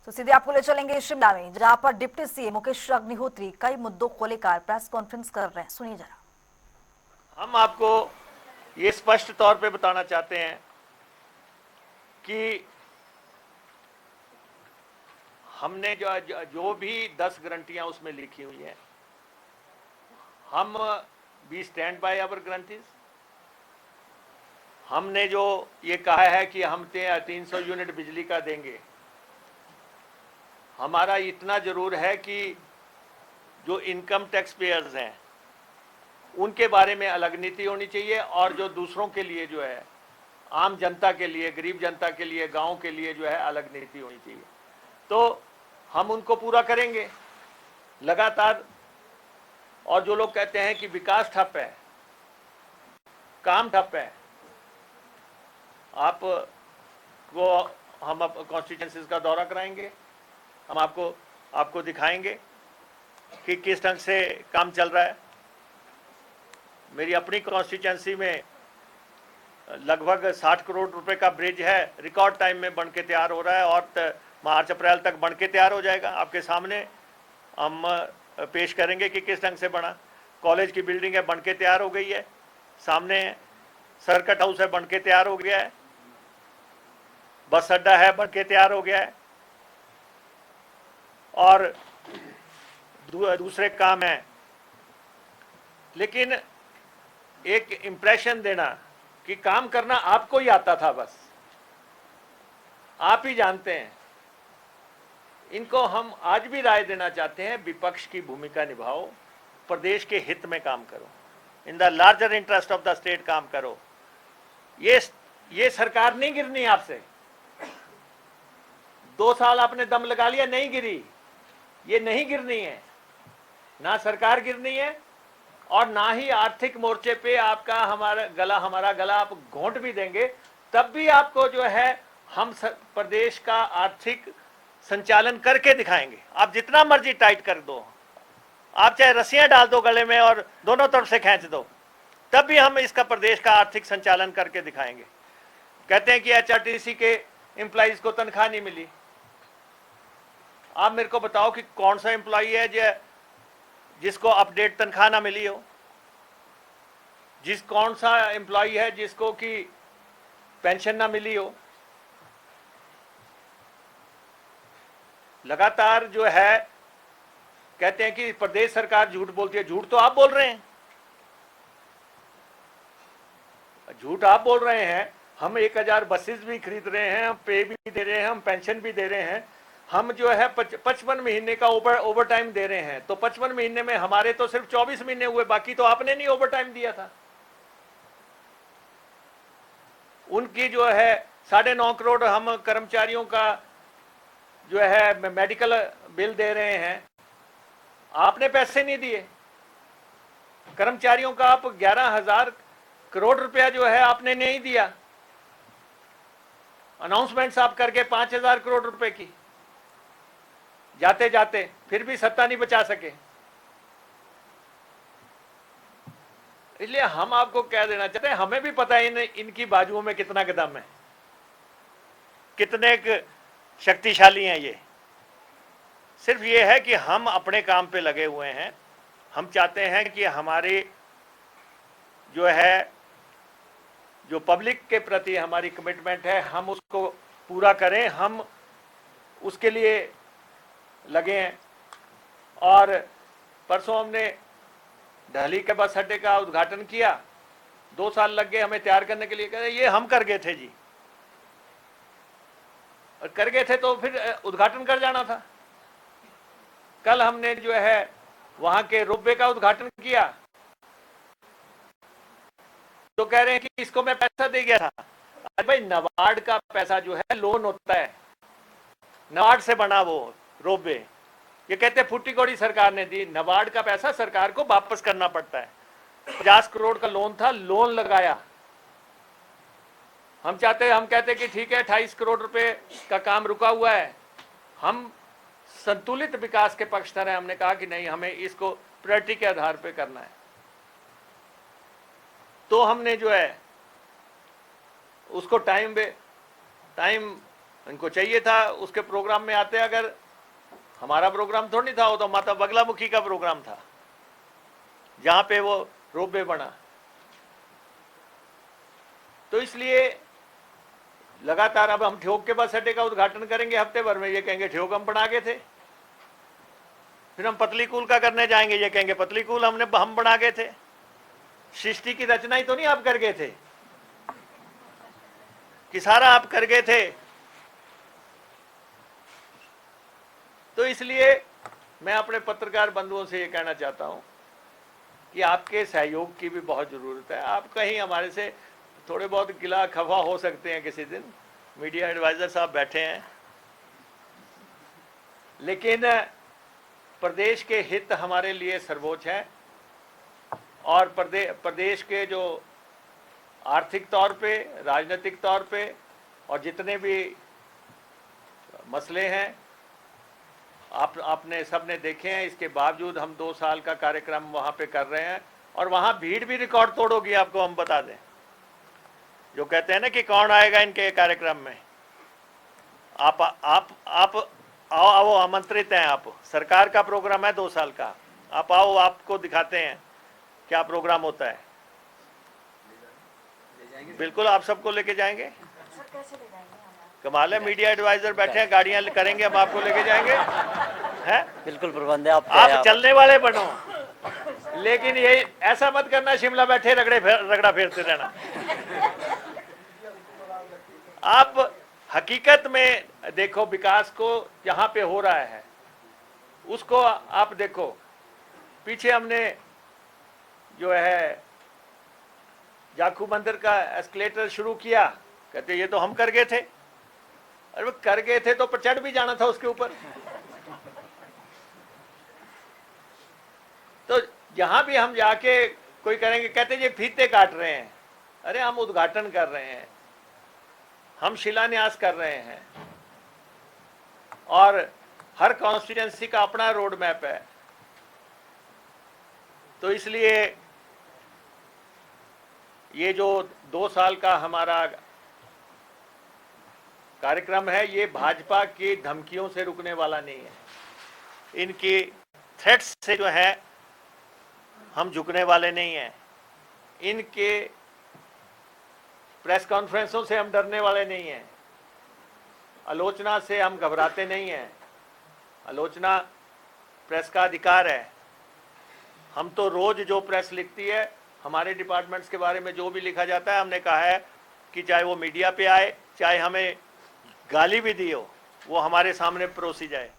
तो सीधे आपको ले चलेंगे शिमला में, जहां पर डिप्टी सीएम मुकेश अग्निहोत्री कई मुद्दों को लेकर प्रेस कॉन्फ्रेंस कर रहे हैं। सुनिए जरा। हम आपको ये स्पष्ट तौर पे बताना चाहते हैं कि हमने जो भी 10 गारंटियां उसमें लिखी हुई हैं, हम we stand by our guarantees. हमने जो ये कहा है कि हम 300 यूनिट बिजली का देंगे, हमारा इतना जरूर है कि जो इनकम टैक्स पेयर्स हैं उनके बारे में अलग नीति होनी चाहिए, और जो दूसरों के लिए जो है, आम जनता के लिए, गरीब जनता के लिए, गांव के लिए जो है अलग नीति होनी चाहिए। तो हम उनको पूरा करेंगे लगातार। और जो लोग कहते हैं कि विकास ठप है, काम ठप है, आप को हम कॉन्स्टिट्यूंसीज का दौरा कराएंगे, हम आपको दिखाएंगे कि किस ढंग से काम चल रहा है। मेरी अपनी कॉन्स्टिट्यूंसी में लगभग 60 करोड़ रुपए का ब्रिज है, रिकॉर्ड टाइम में बन के तैयार हो रहा है, और मार्च अप्रैल तक बन के तैयार हो जाएगा। आपके सामने हम पेश करेंगे कि किस ढंग से बना। कॉलेज की बिल्डिंग है, बन के तैयार हो गई है, सामने सर्किट हाउस है, बन के तैयार हो गया है, बस अड्डा है, बन के तैयार हो गया है, और दूसरे काम है। लेकिन एक इंप्रेशन देना कि काम करना आपको ही आता था, बस आप ही जानते हैं, इनको हम आज भी राय देना चाहते हैं, विपक्ष की भूमिका निभाओ, प्रदेश के हित में काम करो, in the larger interest of the state काम करो। ये सरकार नहीं गिरनी आपसे। 2 साल आपने दम लगा लिया, नहीं गिरी, ये नहीं गिरनी है, ना सरकार गिरनी है, और ना ही आर्थिक मोर्चे पे आपका हमारा गला आप घोंट भी देंगे, तब भी आपको जो है हम प्रदेश का आर्थिक संचालन करके दिखाएंगे। आप जितना मर्जी टाइट कर दो, आप चाहे रस्सियां डाल दो गले में और दोनों तरफ से खींच दो, तब भी हम इसका प्रदेश का आर्थिक संचालन करके दिखाएंगे। कहते हैं कि एचआरटीसी के एम्प्लॉइज को तनख्वाह नहीं मिली। आप मेरे को बताओ कि कौन सा एम्प्लॉई है जिसको अपडेट तनख्वाह ना मिली हो? कौन सा एम्प्लॉई है जिसको कि पेंशन ना मिली हो? लगातार जो है कहते हैं कि प्रदेश सरकार झूठ बोलती है। झूठ तो आप बोल रहे हैं, झूठ आप बोल रहे हैं। हम 1000 बसेस भी खरीद रहे हैं, हम पे भी दे रहे हैं, हम पेंशन भी दे रहे हैं, हम जो है 55 महीने का ओवर टाइम दे रहे हैं। तो 55 महीने में हमारे तो सिर्फ 24 महीने हुए, बाकी तो आपने नहीं ओवर टाइम दिया था। उनकी जो है 9.5 करोड़ हम कर्मचारियों का जो है मेडिकल बिल दे रहे हैं, आपने पैसे नहीं दिए। कर्मचारियों का आप 11,000 करोड़ रुपया जो है आपने नहीं दिया। अनाउंसमेंट्स आप करके 5,000 करोड़ रुपए की, जाते जाते फिर भी सत्ता नहीं बचा सके। इसलिए हम आपको कह देना चाहते हैं, हमें भी पता है इनकी बाजुओं में कितना दम है, कितने शक्तिशाली हैं ये। सिर्फ ये है कि हम अपने काम पे लगे हुए हैं। हम चाहते हैं कि हमारी जो है, जो पब्लिक के प्रति हमारी कमिटमेंट है, हम उसको पूरा करें, हम उसके लिए लगे हैं। और परसों हमने दिल्ली के बस अड्डे का उद्घाटन किया, 2 साल लग गए हमें तैयार करने के लिए। कह रहे ये हम कर गए थे जी, और कर गए थे तो फिर उद्घाटन कर जाना था। कल हमने जो है वहां के रोपवे का उद्घाटन किया, तो कह रहे हैं कि इसको मैं पैसा दे गया था। अरे भाई, नाबार्ड का पैसा जो है लोन होता है, नाबार्ड से बना वो रोपवे। ये कहते हैं फुट्टी कौड़ी सरकार ने दी, नाबार्ड का पैसा सरकार को वापस करना पड़ता है। 50 करोड़ का लोन था, लोन लगाया। हम कहते कि ठीक है 28 करोड़ रुपए का काम रुका हुआ है, हम संतुलित विकास के पक्षधर हैं। हमने कहा कि नहीं, हमें इसको प्रायोरिटी के आधार पर करना है। तो हमने जो है उसको टाइम इनको चाहिए था उसके प्रोग्राम में आते, अगर हमारा प्रोग्राम थोड़ी नहीं था, वो तो माता बगलामुखी का प्रोग्राम था जहां पे वो रोपवे बना। तो इसलिए लगातार अब हम ठियोग के बस अड्डे का उद्घाटन करेंगे हफ्ते भर में, ये कहेंगे ठियोग हम बना गए थे। फिर हम पतलीकूल का करने जाएंगे, ये कहेंगे पतलीकूल हम बना गए थे। सृष्टि की रचना ही तो नहीं आप कर गए थे कि सारा आप कर गए थे। तो इसलिए मैं अपने पत्रकार बंधुओं से ये कहना चाहता हूं कि आपके सहयोग की भी बहुत जरूरत है। आप कहीं हमारे से थोड़े बहुत गिला खफा हो सकते हैं किसी दिन, मीडिया एडवाइजर साहब बैठे हैं, लेकिन प्रदेश के हित हमारे लिए सर्वोच्च है। और प्रदेश के जो आर्थिक तौर पे, राजनीतिक तौर पे और जितने भी मसले हैं आपने सबने देखे हैं। इसके बावजूद हम 2 साल का कार्यक्रम वहां पे कर रहे हैं और वहां भीड़ भी रिकॉर्ड तोड़ होगी। आपको हम बता दें, जो कहते हैं ना कि कौन आएगा इनके कार्यक्रम में, आप आओ, आमंत्रित हैं आप। सरकार का प्रोग्राम है 2 साल का, आप आओ, आपको दिखाते हैं क्या प्रोग्राम होता है। बिल्कुल आप सबको लेके जाएंगे। कमाल है, मीडिया एडवाइजर बैठे हैं, गाड़ियां करेंगे, हम आपको लेके जाएंगे। हैं? बिल्कुल प्रबंध है। आप चलने वाले बनो, लेकिन ये ऐसा मत करना शिमला बैठे रगड़ा फेरते रहना। आप हकीकत में देखो विकास को जहां पे हो रहा है उसको आप देखो। पीछे हमने जो है जाखू मंदिर का एस्केलेटर शुरू किया, कहते ये तो हम कर गए थे। अरे वो कर गए थे तो चढ़ भी जाना था उसके ऊपर। तो जहां भी हम जाके कोई करेंगे, कहते ये फीते काट रहे हैं। अरे हम उद्घाटन कर रहे हैं, हम शिलान्यास कर रहे हैं और हर कॉन्स्टिट्यूएंसी का अपना रोड मैप है। तो इसलिए ये जो 2 साल का हमारा कार्यक्रम है, ये भाजपा की धमकियों से रुकने वाला नहीं है। इनकी थ्रेट्स से जो है हम झुकने वाले नहीं हैं। इनके प्रेस कॉन्फ्रेंसों से हम डरने वाले नहीं हैं। आलोचना से हम घबराते नहीं हैं। आलोचना प्रेस का अधिकार है। हम तो रोज जो प्रेस लिखती है, हमारे डिपार्टमेंट्स के बारे में जो भी लिखा जाता है, हमने कहा है कि चाहे वो मीडिया पे आए, चाहे हमें गाली भी दी हो, वो हमारे सामने परोसी जाए।